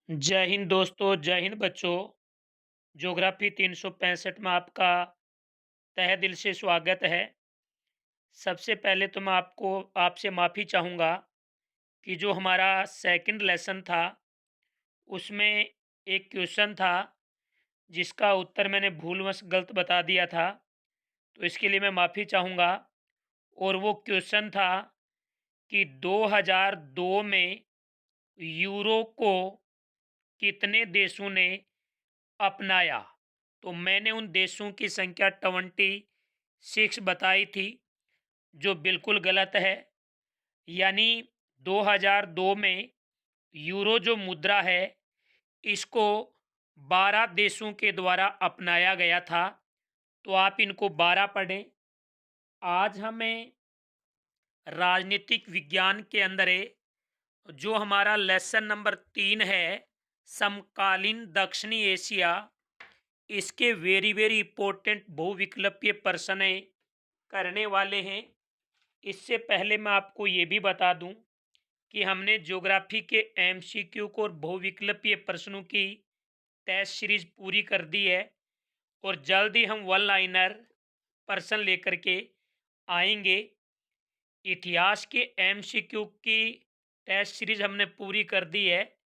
जय हिंद दोस्तों, जय हिंद बच्चों। ज्योग्राफी 365 में आपका तहे दिल से स्वागत है। सबसे पहले तो मैं आपसे माफ़ी चाहूँगा कि जो हमारा सेकंड लेसन था, उसमें एक क्वेश्चन था जिसका उत्तर मैंने भूलवश गलत बता दिया था। तो इसके लिए मैं माफ़ी चाहूँगा। और वो क्वेश्चन था कि 2002 में यूरो को कितने देशों ने अपनाया। तो मैंने उन देशों की संख्या 26 बताई थी, जो बिल्कुल गलत है। यानी 2002 में यूरो जो मुद्रा है, इसको 12 देशों के द्वारा अपनाया गया था। तो आप इनको 12 पढ़ें। आज हमें राजनीतिक विज्ञान के अंदर जो हमारा लेसन नंबर 3 है, समकालीन दक्षिणी एशिया, इसके वेरी वेरी इंपॉर्टेंट बहुविकल्पीय प्रश्न करने वाले हैं। इससे पहले मैं आपको ये भी बता दूं कि हमने ज्योग्राफी के एमसीक्यू को और बहुविकल्पीय प्रश्नों की टेस्ट सीरीज पूरी कर दी है। और जल्द ही हम वन लाइनर प्रश्न लेकर के आएंगे। इतिहास के एमसीक्यू की टेस्ट सीरीज हमने पूरी कर दी है।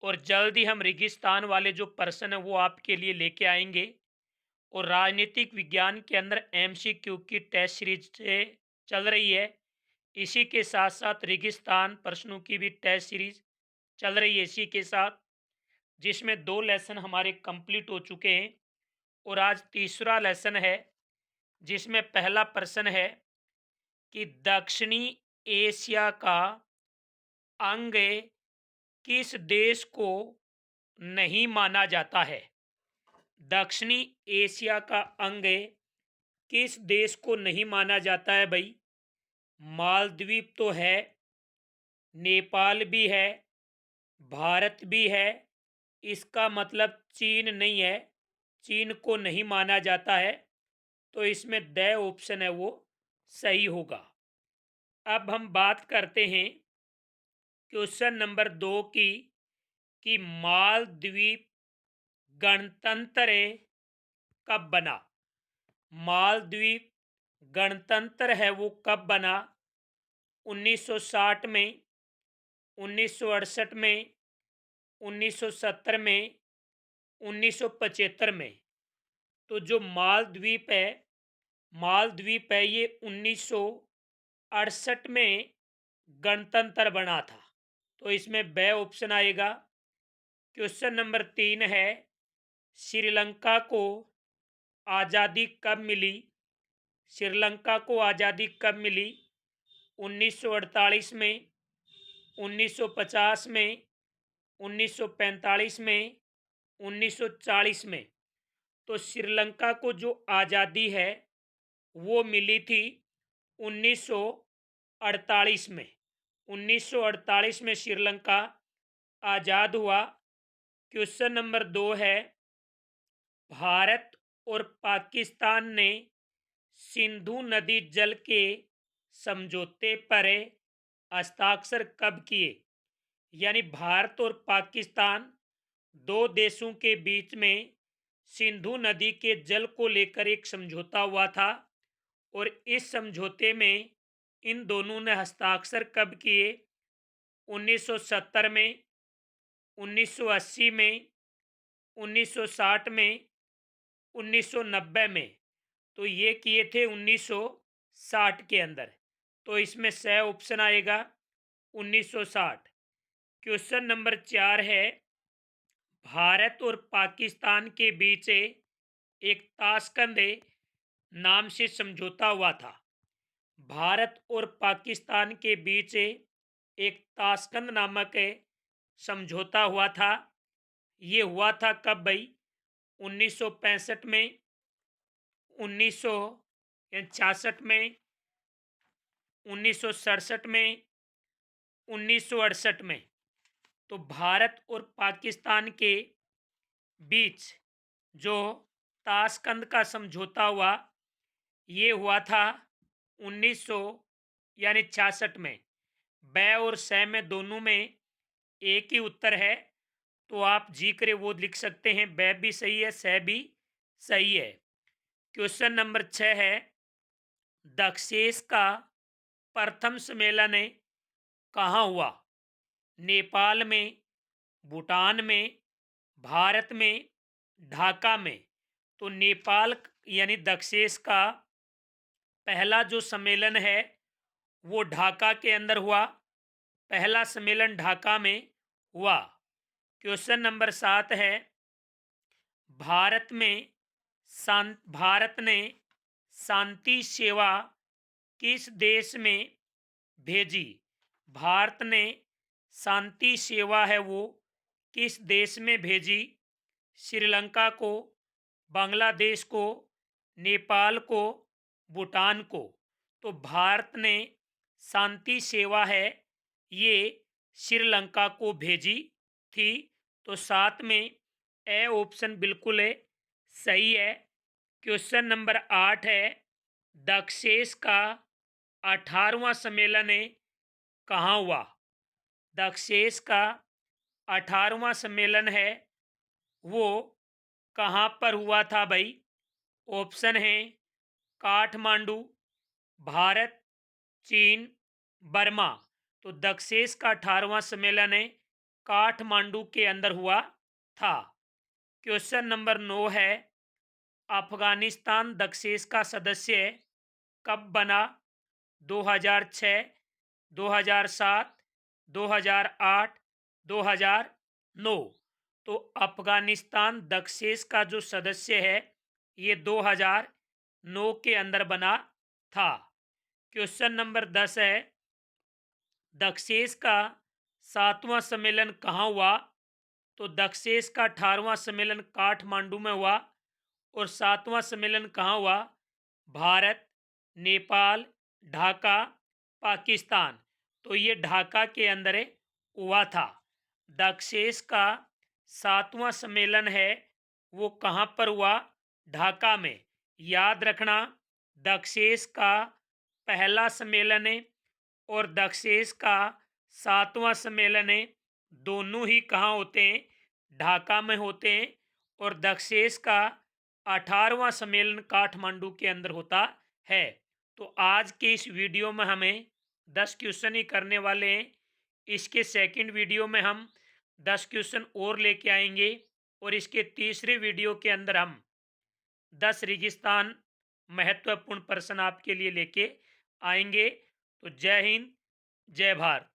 और जल्द ही हम रेगिस्तान वाले जो प्रश्न है वो आपके लिए लेके आएंगे। और राजनीतिक विज्ञान के अंदर एमसीक्यू की टेस्ट सीरीज से चल रही है। इसी के साथ साथ रेगिस्तान प्रश्नों की भी टेस्ट सीरीज चल रही है इसी के साथ, जिसमें 2 लेसन हमारे कंप्लीट हो चुके हैं। और आज तीसरा लेसन है, जिसमें पहला प्रश्न है कि दक्षिणी एशिया का अंग किस देश को नहीं माना जाता है। दक्षिणी एशिया का अंग किस देश को नहीं माना जाता है भाई। मालद्वीप तो है, नेपाल भी है, भारत भी है। इसका मतलब चीन नहीं है, चीन को नहीं माना जाता है। तो इसमें द ऑप्शन है वो सही होगा। अब हम बात करते हैं क्वेश्चन नंबर 2 की, कि मालद्वीप गणतंत्र कब बना। मालद्वीप गणतंत्र है वो कब बना। 1960 में, 1968 में, 1970 में, 1975 में। तो जो मालद्वीप है ये 1968 में गणतंत्र बना था। तो इसमें ब ऑप्शन आएगा। क्वेश्चन नंबर 3 है, श्रीलंका को आज़ादी कब मिली। श्रीलंका को आज़ादी कब मिली। 1948 में, 1950 में, 1945 में, 1940 में। तो श्रीलंका को जो आज़ादी है वो मिली थी 1948 में। 1948 में श्रीलंका आज़ाद हुआ। क्वेश्चन नंबर 2 है, भारत और पाकिस्तान ने सिंधु नदी जल के समझौते पर हस्ताक्षर कब किए। यानी भारत और पाकिस्तान, दो देशों के बीच में सिंधु नदी के जल को लेकर एक समझौता हुआ था। और इस समझौते में इन दोनों ने हस्ताक्षर कब किए। 1970 में, 1980 में, 1960 में, 1990 में। तो ये किए थे 1960 के अंदर। तो इसमें स ऑप्शन आएगा 1960। क्वेश्चन नंबर 4 है, भारत और पाकिस्तान के बीच एक ताशकंद नाम से समझौता हुआ था। भारत और पाकिस्तान के बीच एक ताशकंद नामक समझौता हुआ था। ये हुआ था कब भाई। 1965 में, 1966 में, 1967 में, 1968 में। तो भारत और पाकिस्तान के बीच जो ताशकंद का समझौता हुआ, ये हुआ था 1900 यानी 66 में। ब और स में दोनों में एक ही उत्तर है। तो आप जी करे वो लिख सकते हैं। बै भी सही है, सह भी सही है। क्वेश्चन नंबर 6 है, दक्षेस का प्रथम सम्मेलन कहाँ हुआ? नेपाल में, भूटान में, भारत में, ढाका में। तो नेपाल यानी दक्षेस का पहला जो सम्मेलन है वो ढाका के अंदर हुआ। पहला सम्मेलन ढाका में हुआ। क्वेश्चन नंबर 7 है, भारत ने शांति सेवा किस देश में भेजी? भारत ने शांति सेवा है वो किस देश में भेजी? श्रीलंका को, बांग्लादेश को, नेपाल को, भूटान को। तो भारत ने शांति सेवा है ये श्रीलंका को भेजी थी। तो साथ में ए ऑप्शन बिल्कुल है सही है। क्वेश्चन नंबर 8 है, दक्षेस का 18वां सम्मेलन कहाँ हुआ? दक्षेस का 18वां सम्मेलन है वो कहाँ पर हुआ था भाई? ऑप्शन है काठमांडू, भारत, चीन, बर्मा। तो दक्षेस का 18वां सम्मेलन काठमांडू के अंदर हुआ था। क्वेश्चन नंबर 9 है, अफगानिस्तान दक्षेस का सदस्य कब बना? 2006, 2007, 2008, 2009। तो अफगानिस्तान दक्षेस का जो सदस्य है ये 2009 के अंदर बना था। क्वेश्चन नंबर 10 है, दक्षेस का 7वां सम्मेलन कहाँ हुआ? तो दक्षेस का 18वां सम्मेलन काठमांडू में हुआ। और 7वां सम्मेलन कहाँ हुआ? भारत, नेपाल, ढाका, पाकिस्तान। तो ये ढाका के अंदर हुआ था। दक्षेस का 7वां सम्मेलन है वो कहाँ पर हुआ? ढाका में। याद रखना, दक्षेस का पहला सम्मेलन और दक्षेस का 7वां सम्मेलन दोनों ही कहाँ होते हैं? ढाका में होते हैं। और दक्षेस का 18वां सम्मेलन काठमांडू के अंदर होता है। तो आज के इस वीडियो में हमें 10 क्वेश्चन ही करने वाले हैं। इसके सेकंड वीडियो में हम 10 क्वेश्चन और लेके आएंगे। और इसके तीसरे वीडियो के अंदर हम 10 रेगिस्तान महत्वपूर्ण प्रश्न आपके लिए लेके आएंगे। तो जय हिंद, जय भारत।